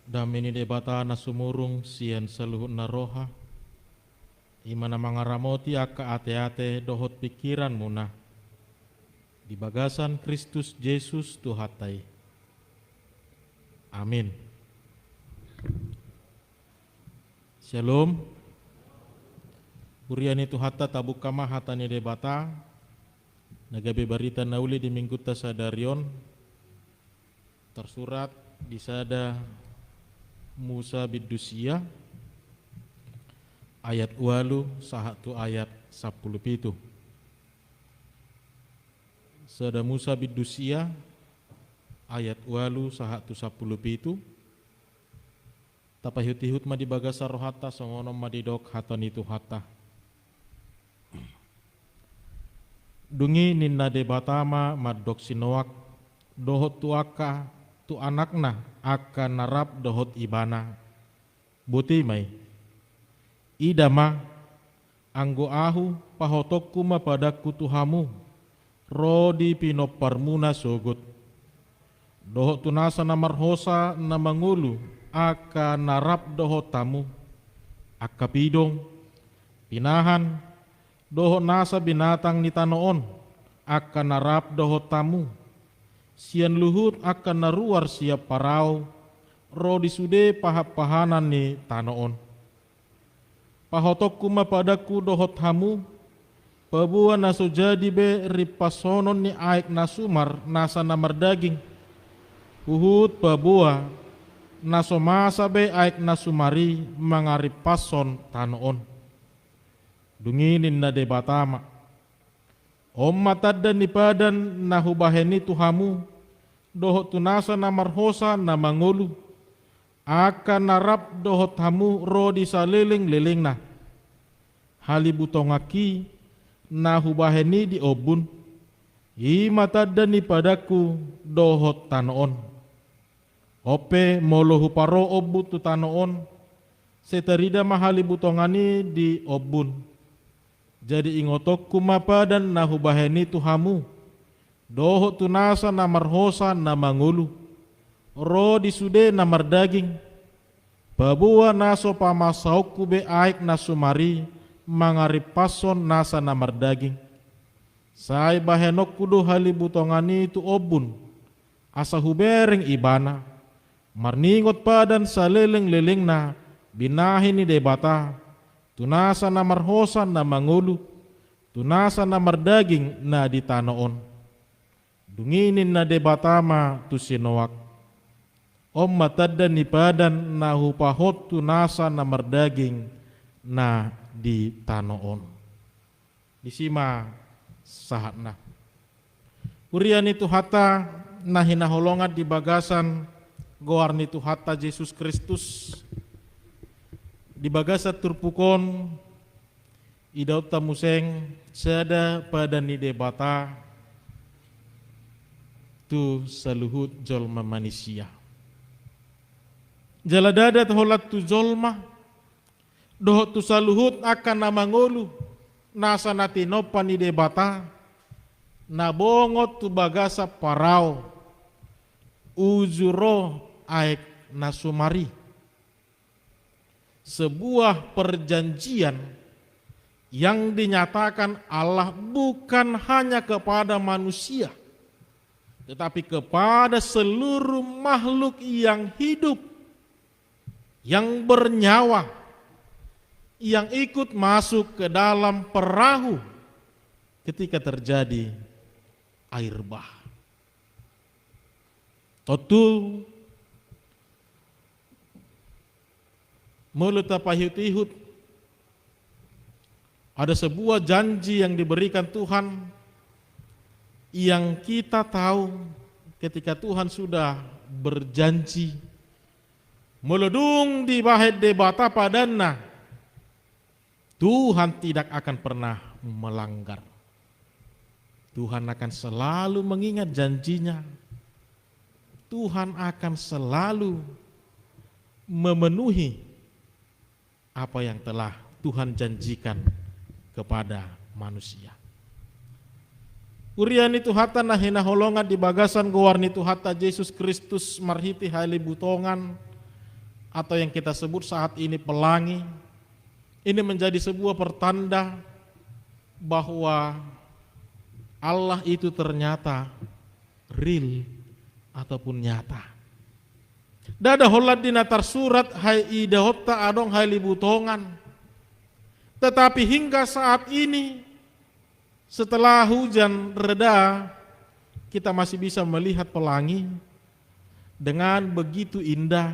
Damini debata na sumurung sian seluhut na roha. Imana mangaramoti aka ate-ate dohot pikiran muna. Di bagasan Kristus Yesus Tuhatai. Amin. Shalom. Uriani Tuhata tabukama hatani debata. Nagabe barita nauli di minggu tasadarion. Tersurat di sada Musa bidusia ayat walu sahatu ayat 10 sada Musa bidusia ayat walu sahatu 10 tapahut-hut ma di bagasa rohata songono ma di dok hatan itu hata dungi ninna debatama madok sinoak dohot tuaka tu anakna akan narap dohot ibana buti mai idama anggo ahu pahotokku ma padaku tuhamu rodi pinoparmuna sogut dohot tunasa namarhosa namangulu akan narap dohot tamu akapidong pinahan dohot nasa binatang ni tanoon akan narap dohot tamu sian luhut akan naruar siap parau ro disude pahap-pahanan ni tanoon pahotokku ma padaku dohot hamu pabua naso jadi be ripasonon ni aik nasumar nasa namar daging uhut pabua naso masa be aik nasumari mangaripason tanoon dunginin na debatama Om mataddan ni padan nahubaheni tuhamu dohot tunasa namarhosa namangulu akan narap dohot hamu rodi saliling-liling na halibutongaki nahubaheni di obun i mataddan ni padaku dohot tanoon ope molohu paro obut tu tanoon seterida mahalibutongani di obun jadi ingotok kumapa dan nahubaheni tuhamu doho tunasa namarhosa namangulu ro disude namar daging babua naso pamasauku be aik nasumari mangaripason nasa namar daging sai bahenok kudu halibutongani tu obun asa hubereng ibana marningot padan saleleng-leleng na binahi ni debata tunasa namarhosa na mangulu, tunasa namar daging na ditanoon. Dunginin na debatama tu sinowak. Om mataddan ni padan na hupahot tunasa namar daging na ditanoon. Disima sahat na. Urian itu hata na hinaholongan di bagasan goar nitu hata Yesus Kristus di bagasa turpukon idaut tamuseng sada pada ni debata tu saluhut jolma manusia jaladada holat tu jolma dohot tu saluhut akan namangolu nasa natinopa ni debata nabongot tu bagasa parau uzuro aek nasumari sebuah perjanjian yang dinyatakan Allah bukan hanya kepada manusia tetapi kepada seluruh makhluk yang hidup yang bernyawa yang ikut masuk ke dalam perahu ketika terjadi air bah. Tentu mulut tapahut-ihut ada sebuah janji yang diberikan Tuhan yang kita tahu ketika Tuhan sudah berjanji meludung di bahet debata padana Tuhan tidak akan pernah melanggar. Tuhan akan selalu mengingat janjinya. Tuhan akan selalu memenuhi apa yang telah Tuhan janjikan kepada manusia. Urian itu hata nahina holongan di bagasan gowarni tu hata Yesus Kristus marhiti hali butongan atau yang kita sebut saat ini pelangi, ini menjadi sebuah pertanda bahwa Allah itu ternyata real ataupun nyata. Dada holat di natar surat hai ida hotta adong hai libutongan. Tetapi hingga saat ini setelah hujan reda, kita masih bisa melihat pelangi dengan begitu indah,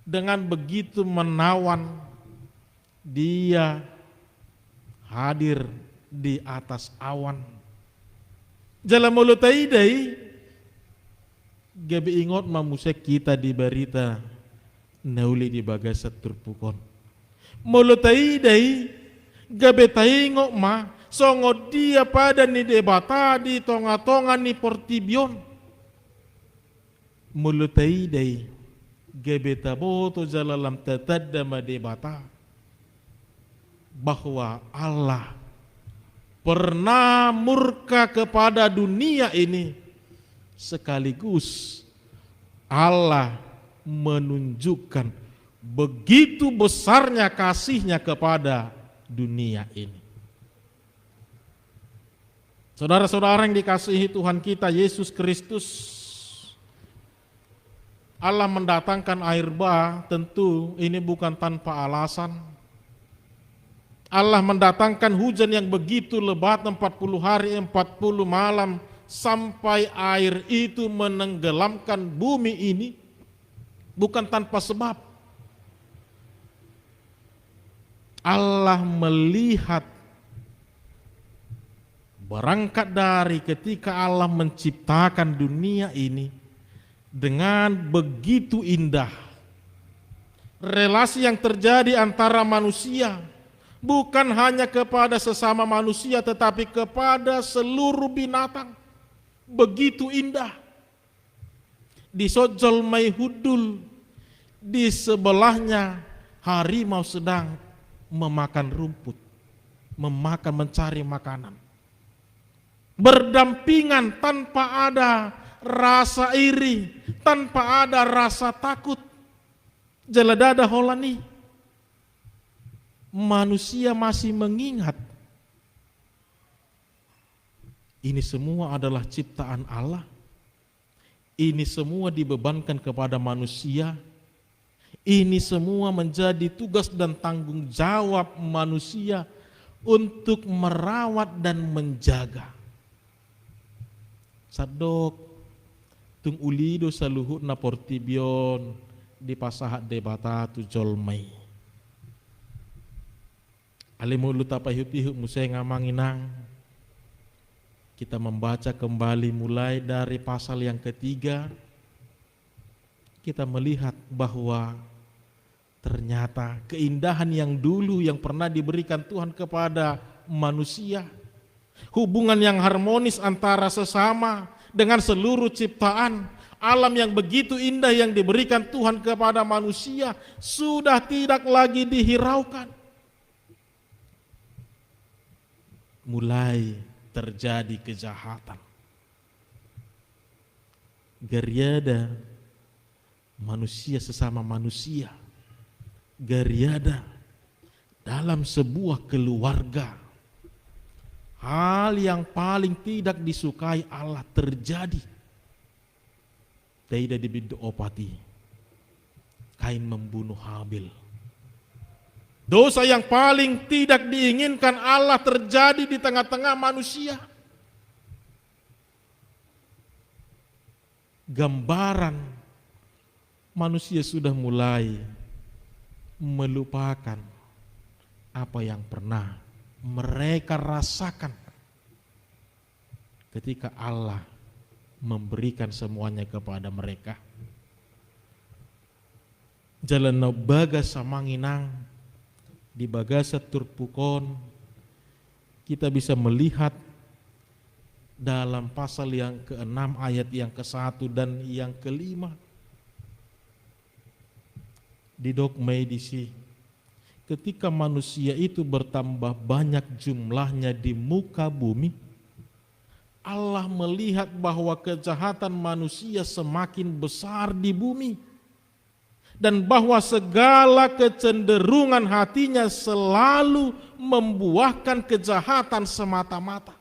dengan begitu menawan. Dia hadir di atas awan. Jalan mulutaidai gabi ingot mamusek kita di berita nauli di bagasat turpukon. Mulutaidai gabi taingok ma songo dia pada ni debata di tonga-tonga ni portibion. Mulutaidai gabi taboto jalalam tatadama debata bahwa Allah pernah murka kepada dunia ini, sekaligus Allah menunjukkan begitu besarnya kasihnya kepada dunia ini. Saudara-saudara yang dikasihi Tuhan kita Yesus Kristus, Allah mendatangkan air bah, tentu ini bukan tanpa alasan. Allah mendatangkan hujan yang begitu lebat 40 hari 40 malam sampai air itu menenggelamkan bumi ini bukan tanpa sebab. Allah melihat berangkat dari ketika Allah menciptakan dunia ini dengan begitu indah relasi yang terjadi antara manusia. Bukan hanya kepada sesama manusia tetapi kepada seluruh binatang. Begitu indah. Di Sojol Maihudul, di sebelahnya harimau sedang memakan rumput, mencari makanan. Berdampingan tanpa ada rasa iri, tanpa ada rasa takut. Jeladada holani. Manusia masih mengingat ini semua adalah ciptaan Allah. Ini semua dibebankan kepada manusia. Ini semua menjadi tugas dan tanggung jawab manusia untuk merawat dan menjaga. Sadok tung ulido saluhut na portibion di pasahat debata tu jolmai. Alimulu tapayutihu musay ngamanginang. Kita membaca kembali mulai dari pasal yang ketiga. Kita melihat bahwa ternyata keindahan yang dulu yang pernah diberikan Tuhan kepada manusia, hubungan yang harmonis antara sesama dengan seluruh ciptaan, alam yang begitu indah yang diberikan Tuhan kepada manusia sudah tidak lagi dihiraukan. Mulai terjadi kejahatan. Gariada manusia sesama manusia. Gariada dalam sebuah keluarga. Hal yang paling tidak disukai Allah terjadi. Tidak dibidoopati. Kain membunuh Habil. Dosa yang paling tidak diinginkan Allah terjadi di tengah-tengah manusia. Gambaran manusia sudah mulai melupakan apa yang pernah mereka rasakan ketika Allah memberikan semuanya kepada mereka. Jalan baga samanginang di bagasat turpukon, kita bisa melihat dalam pasal yang ke-6 ayat yang ke-1 dan yang ke-5 di dogma edisi, ketika manusia itu bertambah banyak jumlahnya di muka bumi, Allah melihat bahwa kejahatan manusia semakin besar di bumi. dan bahwa segala kecenderungan hatinya selalu membuahkan kejahatan semata-mata.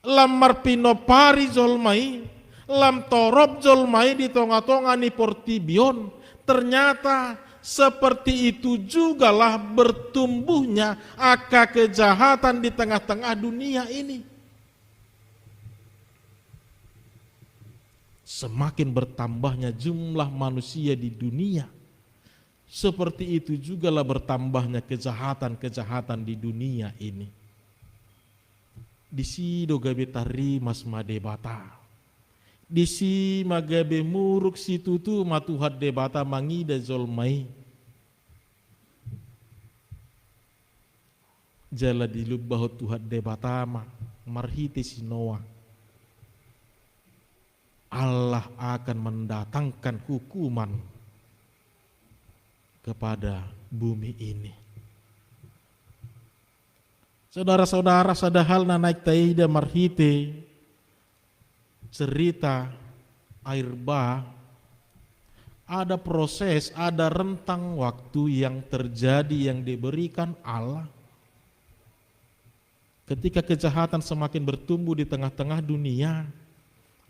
Lam marpinopari jolmai, lam torop jolmai di tonga-tonga ni portibion. Ternyata seperti itu jugalah bertumbuhnya akar kejahatan di tengah-tengah dunia ini. Semakin bertambahnya jumlah manusia di dunia, seperti itu jugalah bertambahnya kejahatan-kejahatan di dunia ini. Disi dogabe tari mas madebata, disi magabe muruk si tutu matuhat debata mangida zolmai, jala dilubah tuhat debata marhite si Noah. Allah akan mendatangkan hukuman kepada bumi ini. Saudara-saudara, sadahal na naik taida marhite cerita air bah, ada proses, ada rentang waktu yang terjadi yang diberikan Allah. Ketika kejahatan semakin bertumbuh di tengah-tengah dunia,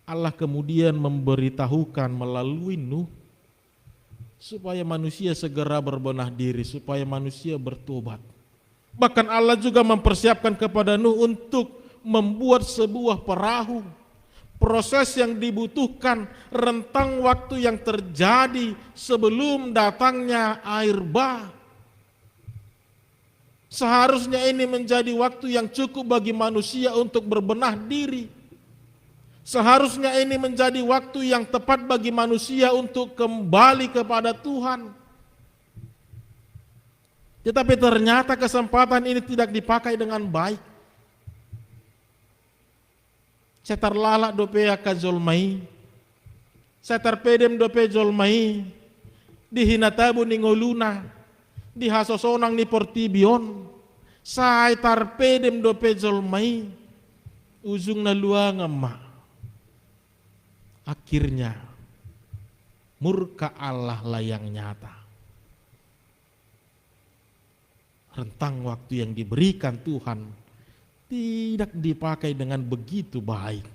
Allah kemudian memberitahukan melalui Nuh supaya manusia segera berbenah diri, supaya manusia bertobat. Bahkan Allah juga mempersiapkan kepada Nuh untuk membuat sebuah perahu. Proses yang dibutuhkan, rentang waktu yang terjadi sebelum datangnya air bah. Seharusnya ini menjadi waktu yang cukup bagi manusia untuk berbenah diri. Seharusnya ini menjadi waktu yang tepat bagi manusia untuk kembali kepada Tuhan. Tetapi ternyata kesempatan ini tidak dipakai dengan baik. Setar lalak dope ka zolmai, setar pedem dope zolmai, dihinatabu ni ngoluna, dihasosonang ni portibion, setar pedem dope zolmai, ujung na luang emak. Akhirnya murka Allah lah yang nyata. Rentang waktu yang diberikan Tuhan tidak dipakai dengan begitu baik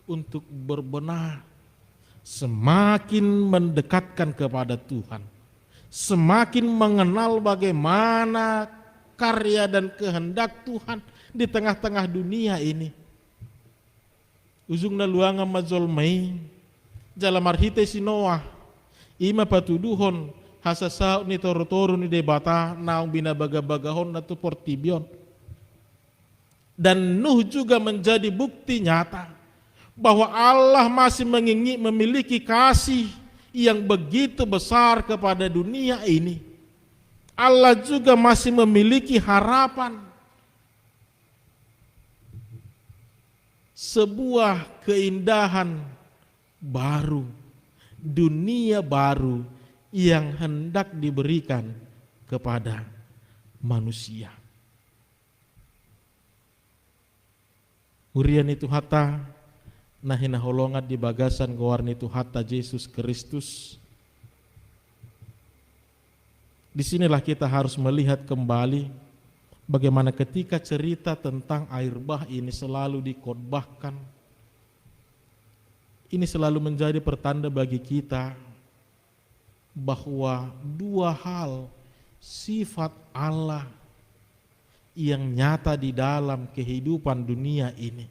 untuk berbenah, semakin mendekatkan kepada Tuhan, semakin mengenal bagaimana karya dan kehendak Tuhan di tengah-tengah dunia ini. Ujungna luangan mazolmai, jala marhite si Noah, ima patuduhon hasasau ni toro-toro ni debata naung binabaga-bagahon na tu portibion. Dan Nuh juga menjadi bukti nyata bahwa Allah masih memiliki kasih yang begitu besar kepada dunia ini. Allah juga masih memiliki harapan. Sebuah keindahan baru, dunia baru yang hendak diberikan kepada manusia. Urian itu hata nahina holongat di bagasan gowarni itu hata Yesus Kristus. Disinilah kita harus melihat kembali bagaimana ketika cerita tentang air bah ini selalu dikhotbahkan. Ini selalu menjadi pertanda bagi kita bahwa dua hal sifat Allah yang nyata di dalam kehidupan dunia ini.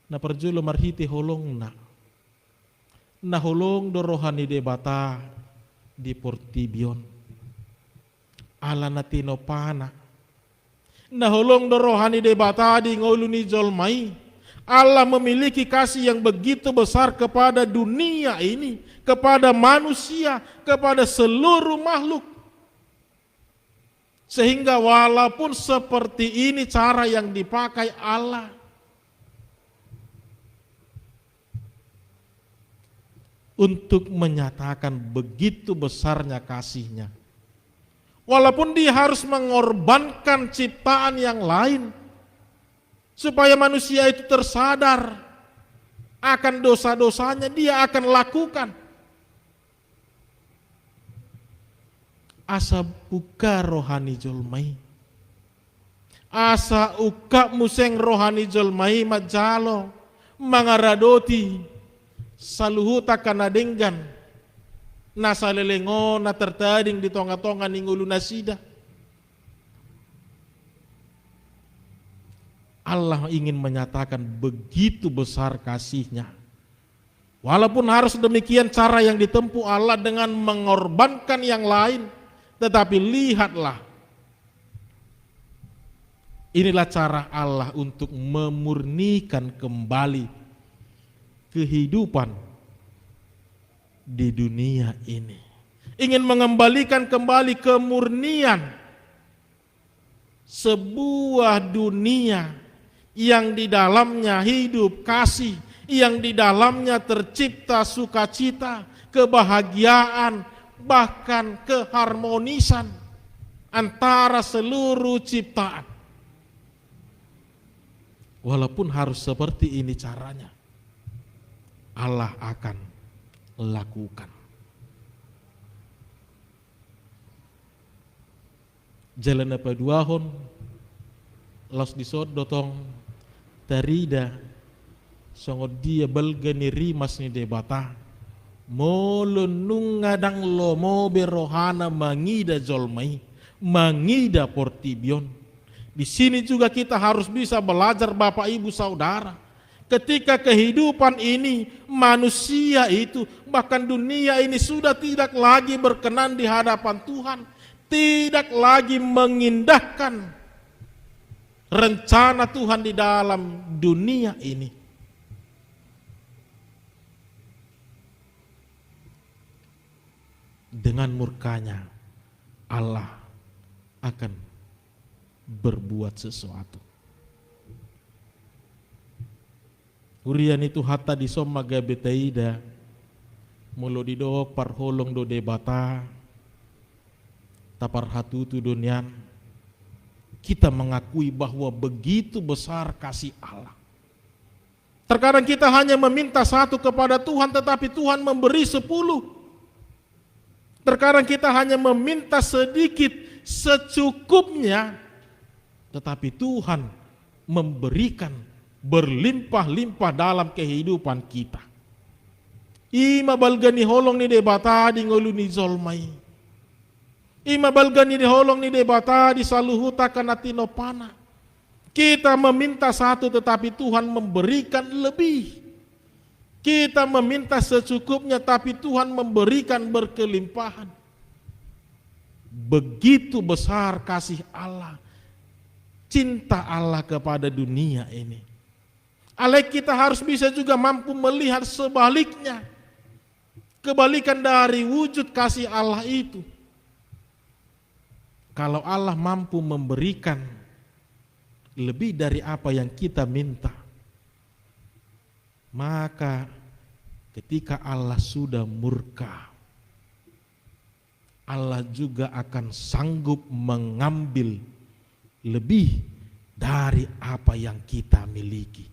Na perjulo marhiti holong na holong do rohani debata di portibion. Ala natino pana naholong do rohani debata di ngoluni jolmai. Allah memiliki kasih yang begitu besar kepada dunia ini, kepada manusia, kepada seluruh makhluk, sehingga walaupun seperti ini cara yang dipakai Allah, untuk menyatakan begitu besarnya kasihnya. Walaupun dia harus mengorbankan ciptaan yang lain, supaya manusia itu tersadar akan dosa-dosanya, dia akan lakukan. asa buka rohani jolmai. Asa uka museng rohani jolmai majalo mangaradoti saluhuta kanadenggan nasa lelengo na tertading di tonga-tonga ningulu nasida. Allah ingin menyatakan begitu besar kasih-Nya. Walaupun harus demikian cara yang ditempuh Allah dengan mengorbankan yang lain, tetapi lihatlah, inilah cara Allah untuk memurnikan kembali kehidupan di dunia ini. Ingin mengembalikan kembali kemurnian sebuah dunia yang di dalamnya hidup kasih, yang di dalamnya tercipta sukacita, kebahagiaan, bahkan keharmonisan antara seluruh ciptaan. Walaupun harus seperti ini caranya, Allah akan lakukan. Jalan apa duahon los disod dotong tarida songod dia belgani rimas ni debata molo nungadang lomo berohana mangida jolmai mangida portibion. Di sini juga kita harus bisa belajar Bapak Ibu Saudara, ketika kehidupan ini manusia itu bahkan dunia ini sudah tidak lagi berkenan di hadapan Tuhan, tidak lagi mengindahkan rencana Tuhan di dalam dunia ini. Dengan murkanya Allah akan berbuat sesuatu. Urian itu hatta di somma gabetaida mulo di do parholong do debata tapar hatutu dunian. Kita mengakui bahwa begitu besar kasih Allah. Terkadang kita hanya meminta satu kepada Tuhan, tetapi Tuhan memberi 10. Terkadang kita hanya meminta sedikit secukupnya, tetapi Tuhan memberikan berlimpah-limpah dalam kehidupan kita. Ima balgani holong ni debata di ngolu ni zolmai. Ima balgani di holong ni debata di saluhuta kanatino pana. Kita meminta satu tetapi Tuhan memberikan lebih. Kita meminta secukupnya tapi Tuhan memberikan berkelimpahan. Begitu besar kasih Allah, cinta Allah kepada dunia ini. Alek kita harus bisa juga mampu melihat sebaliknya. Kebalikan dari wujud kasih Allah itu. Kalau Allah mampu memberikan lebih dari apa yang kita minta, maka ketika Allah sudah murka, Allah juga akan sanggup mengambil lebih dari apa yang kita miliki.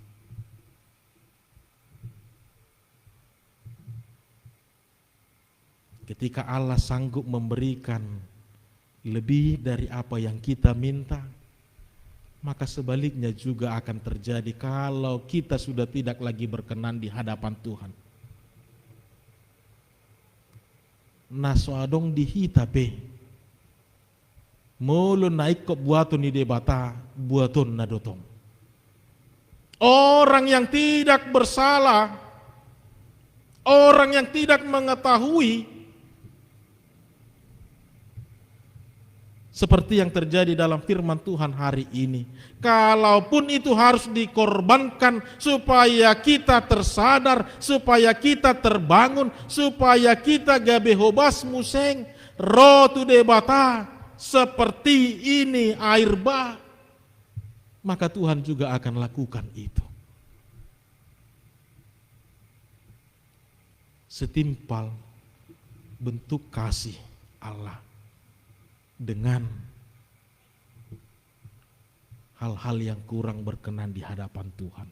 Ketika Allah sanggup memberikan lebih dari apa yang kita minta, maka sebaliknya juga akan terjadi kalau kita sudah tidak lagi berkenan di hadapan Tuhan. Nasoadong dihitape mulu naik ke buaton ni debata buaton na dotong. Orang yang tidak bersalah, orang yang tidak mengetahui, seperti yang terjadi dalam firman Tuhan hari ini. Kalaupun itu harus dikorbankan supaya kita tersadar, supaya kita terbangun, supaya kita gabe hobas museng, rotu debata, seperti ini air bah, maka Tuhan juga akan lakukan itu. Setimpal bentuk kasih Allah dengan hal-hal yang kurang berkenan di hadapan Tuhan.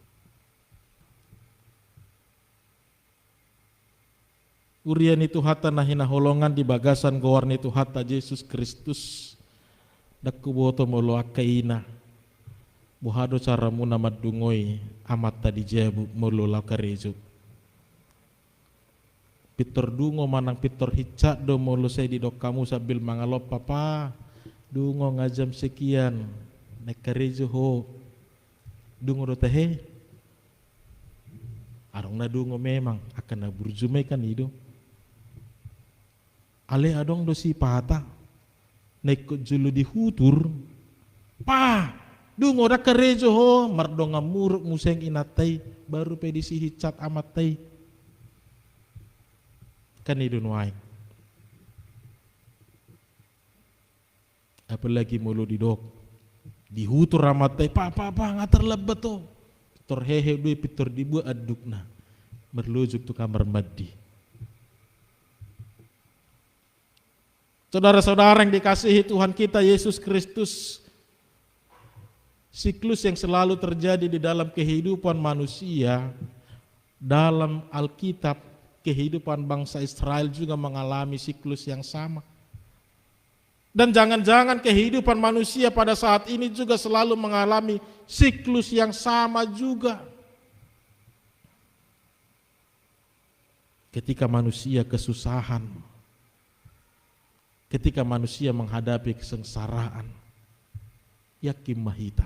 Urian itu hata nahina holongan di bagasan gowarni itu hata Yesus Kristus. Dakku boto molo akaina. Buhado cara muna madungoi amat tadi jebu molo lakarejo. Pitor dungo manang pitor hicak do molo saya di dok kamu sambil mangalop papa. Dungo ngajam sekian. Nekarejo ho. Dungo do tehe. Arong na dungo memang akan na burjume kan itu. Ale adong do si pata naik julu di hutur pa dungo da kerejo ho mardonga muruk museng inatai baru pedisi hicat amatai kan itu nuai apalagi mulu di dok di hutur amatai pa ngatar lebet to pitor hehe dui pitor dibuat adukna merlujuk tu kamar mandi. Saudara-saudara yang dikasihi Tuhan kita Yesus Kristus, siklus yang selalu terjadi di dalam kehidupan manusia, dalam Alkitab, kehidupan bangsa Israel juga mengalami siklus yang sama. Dan jangan-jangan kehidupan manusia pada saat ini juga selalu mengalami siklus yang sama juga. Ketika manusia kesusahan, ketika manusia menghadapi kesengsaraan, yakin mahita,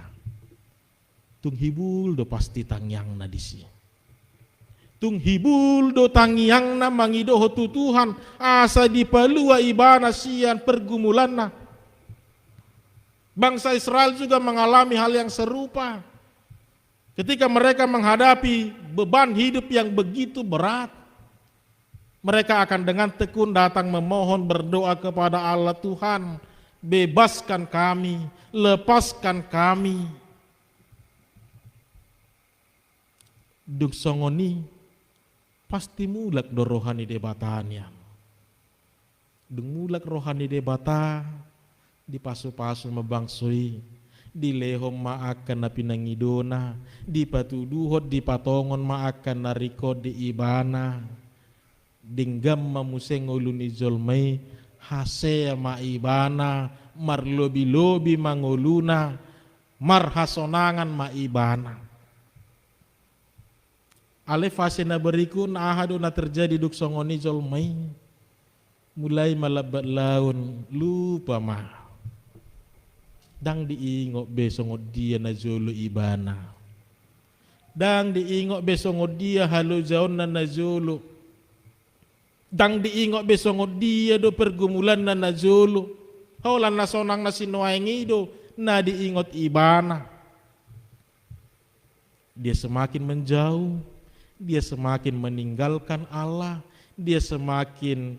tung hibul do pasti tangyang na disi. Tung hibul do tangyang na mangidoho tu Tuhan, asa dipalua ibana sian pergumulan na. Bangsa Israel juga mengalami hal yang serupa. Ketika mereka menghadapi beban hidup yang begitu berat, mereka akan dengan tekun datang memohon berdoa kepada Allah, Tuhan, bebaskan kami, lepaskan kami. Duk songoni pasti mulak do rohani debatanya. Dung mulak rohani debata di pasu-pasu membangsui, di lehom maakan na pinangidona, di patuduhot di patongon maakan nariko di ibana. Dinggam mamuseng uluni zolmai hase maibana marlobi-lobi manguluna marhasonangan maibana. Ale fase na berikun ahado na terjadi duk songoni zolmai mulai malabat laun lupa ma dang diingok besongo dia na zolo ibana dang diingok besongo dia halo jaon na zolo dang diingok besongo dia do pergumulan na najolo. Haulan na sonang na sinuaingi do na diingot ibana. Dia semakin menjauh, dia semakin meninggalkan Allah, dia semakin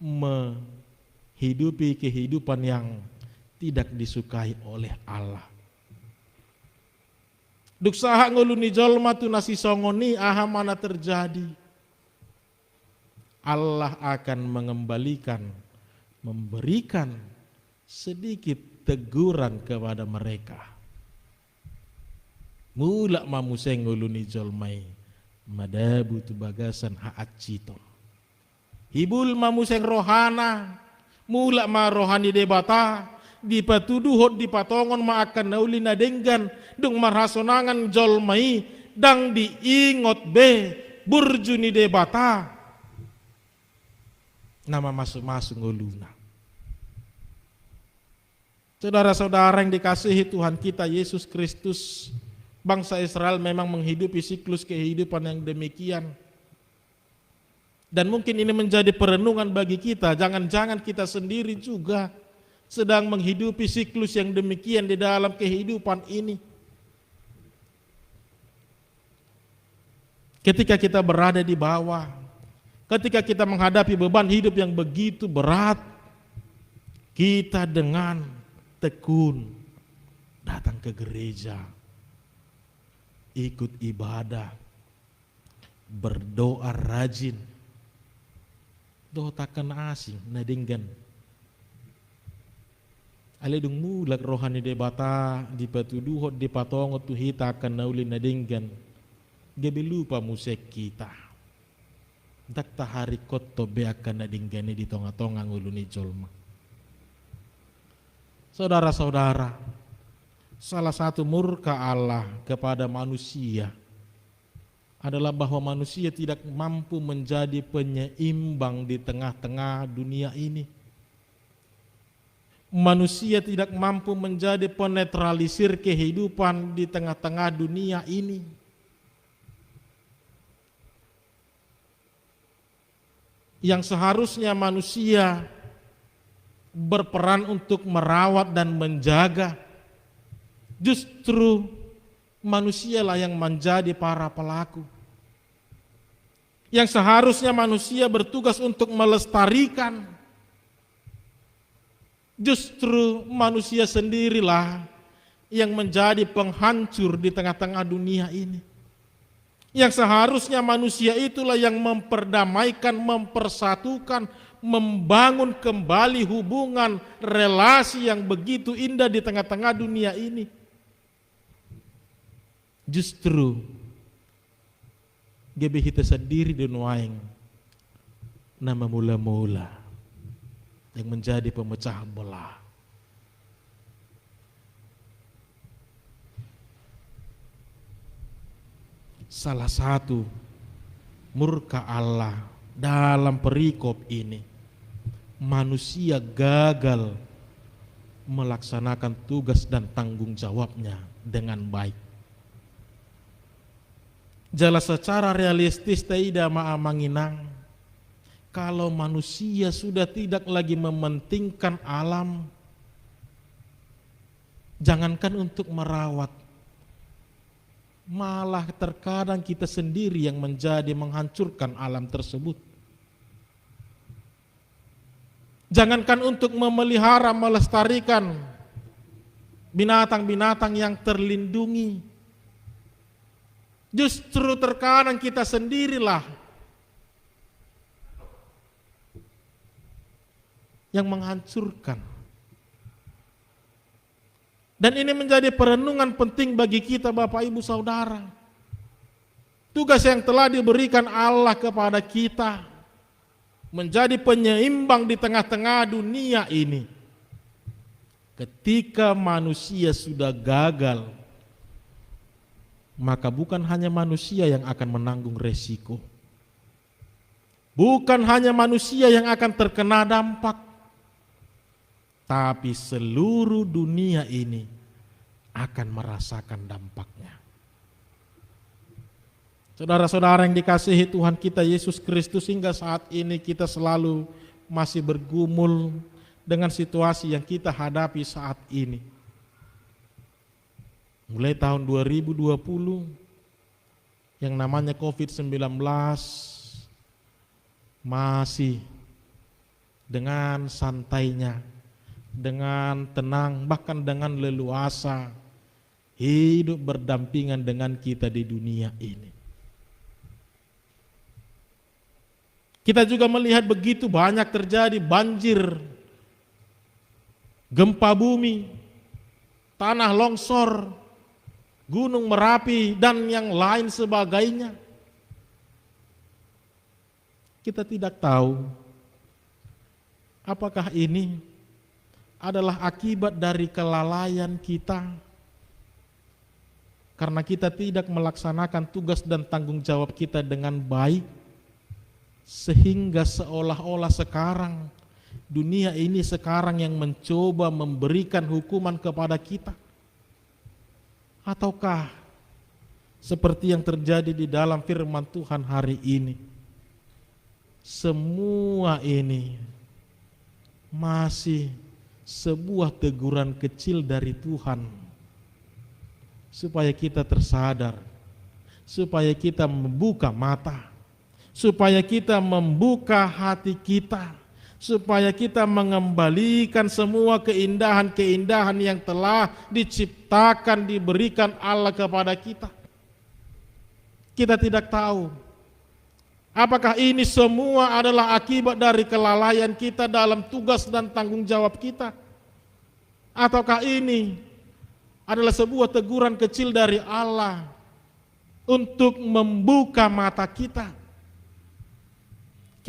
menghidupi kehidupan yang tidak disukai oleh Allah. Duk saha nguluni jolma tu nasi songoni aha mana terjadi. Allah akan memberikan sedikit teguran kepada mereka. Mulak mamuseng uluni jolmai madabu tu bagasan haat citon. Hibul mamuseng rohana, mulak ma rohani debata, di patuduhot di patongon ma akan nauli nadenggan, dung marhasonangan jolmai, dang diingot be burjuni debata. Nama masuk-masuk nguluna. Saudara-saudara yang dikasihi Tuhan kita Yesus Kristus, bangsa Israel memang menghidupi siklus kehidupan yang demikian. Dan mungkin ini menjadi perenungan bagi kita, jangan-jangan kita sendiri juga sedang menghidupi siklus yang demikian di dalam kehidupan ini. Ketika kita berada di bawah, ketika kita menghadapi beban hidup yang begitu berat, kita dengan tekun datang ke gereja, ikut ibadah, berdoa rajin, doa takkan asing nadinggan. Ale dung mulak rohani debata di patuduhot di patongot tu hita akan nauli nadinggan. Gabe lupa musek kita. dak tahari koto be akan dinggani di tonga-tonga nguluni jolma. Saudara-saudara, salah satu murka Allah kepada manusia adalah bahwa manusia tidak mampu menjadi penyeimbang di tengah-tengah dunia ini. Manusia tidak mampu menjadi penetralisir kehidupan di tengah-tengah dunia ini. Yang seharusnya manusia berperan untuk merawat dan menjaga, justru manusialah yang menjadi para pelaku. Yang seharusnya manusia bertugas untuk melestarikan, justru manusia sendirilah yang menjadi penghancur di tengah-tengah dunia ini. Yang seharusnya manusia itulah yang memperdamaikan, mempersatukan, membangun kembali hubungan relasi yang begitu indah di tengah-tengah dunia ini. Justru gebe hita sendiri dan waeng nama mula-mula yang menjadi pemecah belah. Salah satu murka Allah dalam perikop ini, manusia gagal melaksanakan tugas dan tanggung jawabnya dengan baik. Jelas secara realistis tidak manginang kalau manusia sudah tidak lagi mementingkan alam, jangankan untuk merawat, malah terkadang kita sendiri yang menjadi menghancurkan alam tersebut. Jangankan untuk memelihara, melestarikan binatang-binatang yang terlindungi, justru terkadang kita sendirilah yang menghancurkan. Dan ini menjadi perenungan penting bagi kita Bapak Ibu Saudara. Tugas yang telah diberikan Allah kepada kita menjadi penyeimbang di tengah-tengah dunia ini. Ketika manusia sudah gagal, maka bukan hanya manusia yang akan menanggung resiko. Bukan hanya manusia yang akan terkena dampak, tapi seluruh dunia ini akan merasakan dampaknya. Saudara-saudara yang dikasihi Tuhan kita Yesus Kristus, hingga saat ini kita selalu masih bergumul dengan situasi yang kita hadapi saat ini. Mulai tahun 2020 yang namanya COVID-19 masih dengan santainya, dengan tenang, bahkan dengan leluasa hidup berdampingan dengan kita di dunia ini. Kita juga melihat begitu banyak terjadi banjir, gempa bumi, tanah longsor, gunung Merapi, dan yang lain sebagainya. Kita tidak tahu apakah ini adalah akibat dari kelalaian kita, karena kita tidak melaksanakan tugas dan tanggung jawab kita dengan baik, sehingga seolah-olah sekarang dunia ini sekarang yang mencoba memberikan hukuman kepada kita. Ataukah seperti yang terjadi di dalam firman Tuhan hari ini, semua ini masih sebuah teguran kecil dari Tuhan supaya kita tersadar, supaya kita membuka mata, supaya kita membuka hati kita, supaya kita mengembalikan semua keindahan-keindahan yang telah diciptakan, diberikan Allah kepada kita. Kita tidak tahu apakah ini semua adalah akibat dari kelalaian kita dalam tugas dan tanggung jawab kita, ataukah ini adalah sebuah teguran kecil dari Allah untuk membuka mata kita.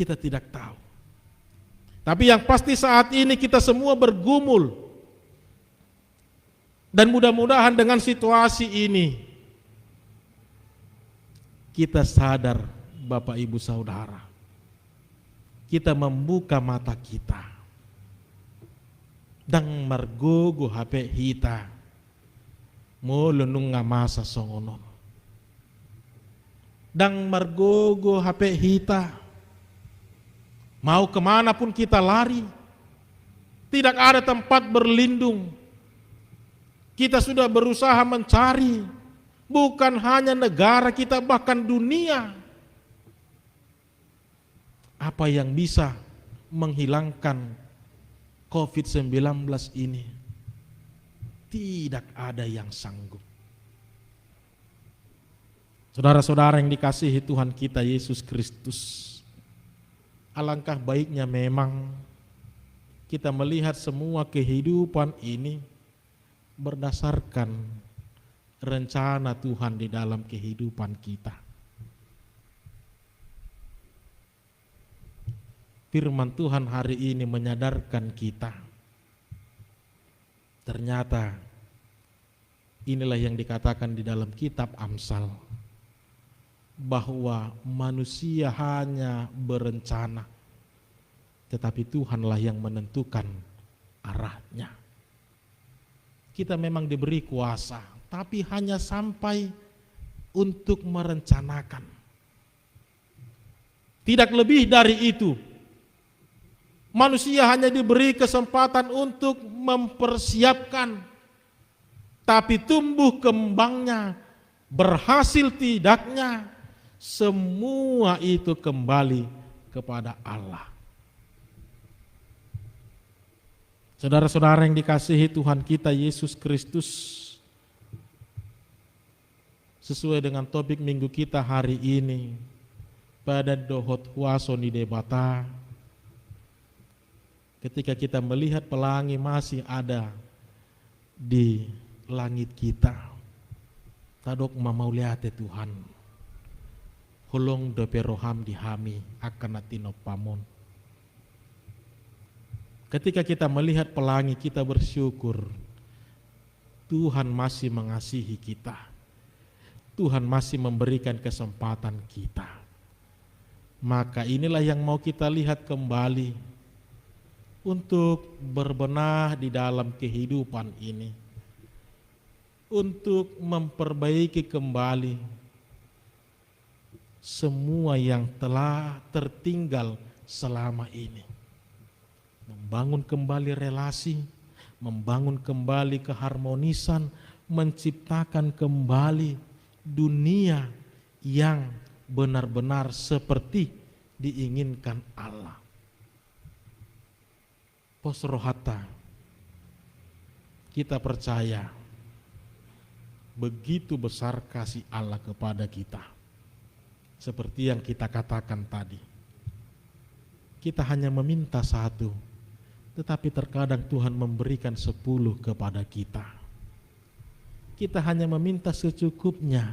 Kita tidak tahu. Tapi yang pasti saat ini kita semua bergumul. Dan mudah-mudahan dengan situasi ini kita sadar, Bapak Ibu Saudara, kita membuka mata kita. Dang margogo hape hita mo lunung nga masa songonon. Dang margogo hape hita, mau kemana pun kita lari, tidak ada tempat berlindung. Kita sudah berusaha mencari, bukan hanya negara kita, bahkan dunia. Apa yang bisa menghilangkan COVID-19 ini? Tidak ada yang sanggup. Saudara-saudara yang dikasihi Tuhan kita Yesus Kristus, alangkah baiknya memang kita melihat semua kehidupan ini berdasarkan rencana Tuhan di dalam kehidupan kita. Firman Tuhan hari ini menyadarkan kita, ternyata inilah yang dikatakan di dalam kitab Amsal, bahwa manusia hanya berencana, tetapi Tuhanlah yang menentukan arahnya. Kita memang diberi kuasa, tapi hanya sampai untuk merencanakan. Tidak lebih dari itu. Manusia hanya diberi kesempatan untuk mempersiapkan, tapi tumbuh kembangnya, berhasil tidaknya, semua itu kembali kepada Allah. Saudara-saudara yang dikasihi Tuhan kita Yesus Kristus, sesuai dengan topik minggu kita hari ini, pada dohot huaso ni debata, ketika kita melihat pelangi masih ada di langit kita, tadok mamauliate Tuhan, hulong dope roham dihami akan natino pamon. Ketika kita melihat pelangi, kita bersyukur Tuhan masih mengasihi kita. Tuhan masih memberikan kesempatan kita. Maka inilah yang mau kita lihat kembali untuk berbenah di dalam kehidupan ini, untuk memperbaiki kembali semua yang telah tertinggal selama ini. Membangun kembali relasi, membangun kembali keharmonisan, menciptakan kembali dunia yang benar-benar seperti diinginkan Allah. Posrohata, kita percaya begitu besar kasih Allah kepada kita. Seperti yang kita katakan tadi, kita hanya meminta satu, tetapi terkadang Tuhan memberikan 10 kepada kita. Kita hanya meminta secukupnya,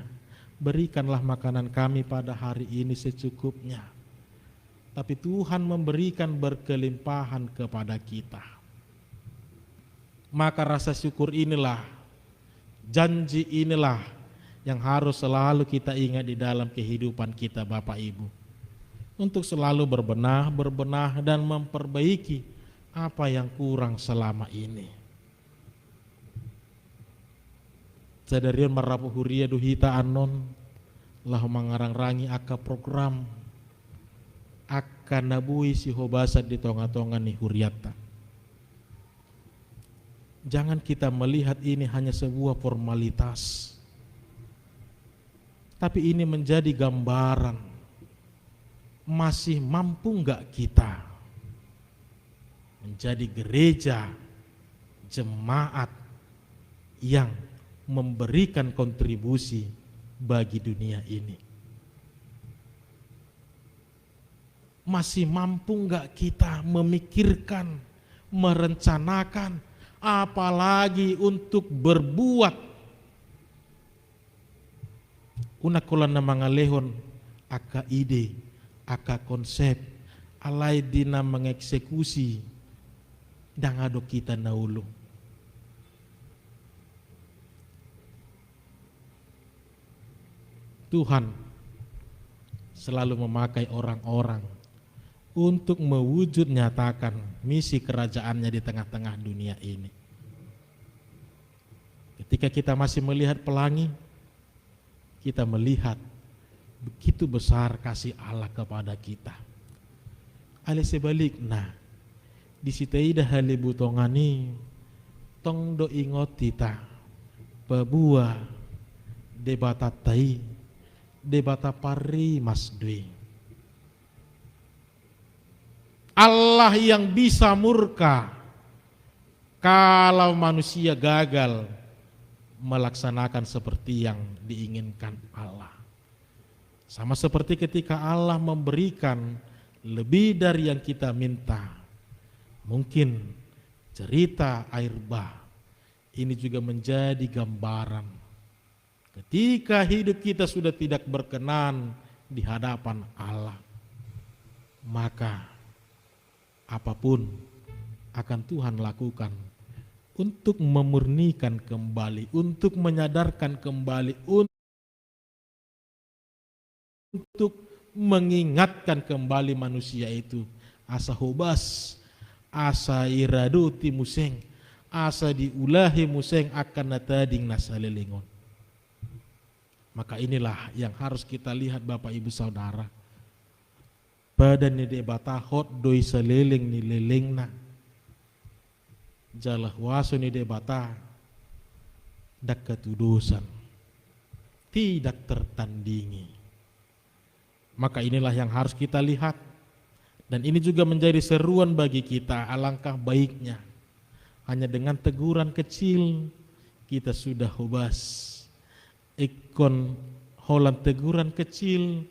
berikanlah makanan kami pada hari ini secukupnya. Tapi Tuhan memberikan berkelimpahan kepada kita. Maka rasa syukur inilah, janji inilah yang harus selalu kita ingat di dalam kehidupan kita Bapak Ibu. Untuk selalu berbenah dan memperbaiki apa yang kurang selama ini. Sadarian marapu huria duhita anon lah mangarang-rangi aka program akan nabui si hobasa di tonga-tonga ni huriata. Jangan kita melihat ini hanya sebuah formalitas, tapi ini menjadi gambaran masih mampu enggak kita menjadi gereja, jemaat yang memberikan kontribusi bagi dunia ini. Masih mampu enggak kita memikirkan, merencanakan, apalagi untuk berbuat. Unakulan na mga lehon, aka ide, aka konsep, alai dina mengeksekusi dan ado kita naulu. Tuhan selalu memakai orang-orang untuk mewujud nyatakan misi kerajaannya di tengah-tengah dunia ini. Ketika kita masih melihat pelangi, kita melihat begitu besar kasih Allah kepada kita. Ale sebaliknya, di sitaida halibutongani tong do ingot kita babua debata tai debata pari mas dui. Allah yang bisa murka kalau manusia gagal melaksanakan seperti yang diinginkan Allah. Sama seperti ketika Allah memberikan lebih dari yang kita minta. Mungkin cerita air bah ini juga menjadi gambaran ketika hidup kita sudah tidak berkenan di hadapan Allah, maka apapun akan Tuhan lakukan untuk memurnikan kembali, untuk menyadarkan kembali, untuk mengingatkan kembali manusia itu asa hobas, asa iradu ti museng, asa diulahi museng akan natading nasalelingon. Maka inilah yang harus kita lihat Bapak Ibu Saudara. Badan ni de batahot doi seliling ni lelengna. Jalah waso ni de bata dak ketudusan. Tidak tertandingi. Maka inilah yang harus kita lihat. Dan ini juga menjadi seruan bagi kita, alangkah baiknya. Hanya dengan teguran kecil kita sudah hobas. Ikon holan teguran kecil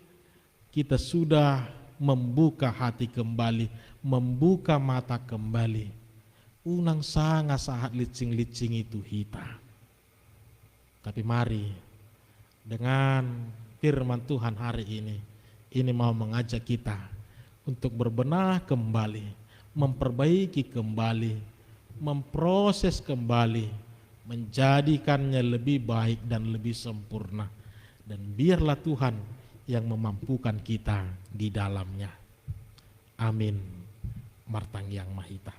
kita sudah membuka hati kembali, membuka mata kembali. Unang sangat saat licing-licing itu kita. Tapi mari dengan firman Tuhan hari ini mau mengajak kita untuk berbenah kembali, memperbaiki kembali, memproses kembali, menjadikannya lebih baik dan lebih sempurna. Dan biarlah Tuhan yang memampukan kita di dalamnya. Amin. Martang yang Mahita.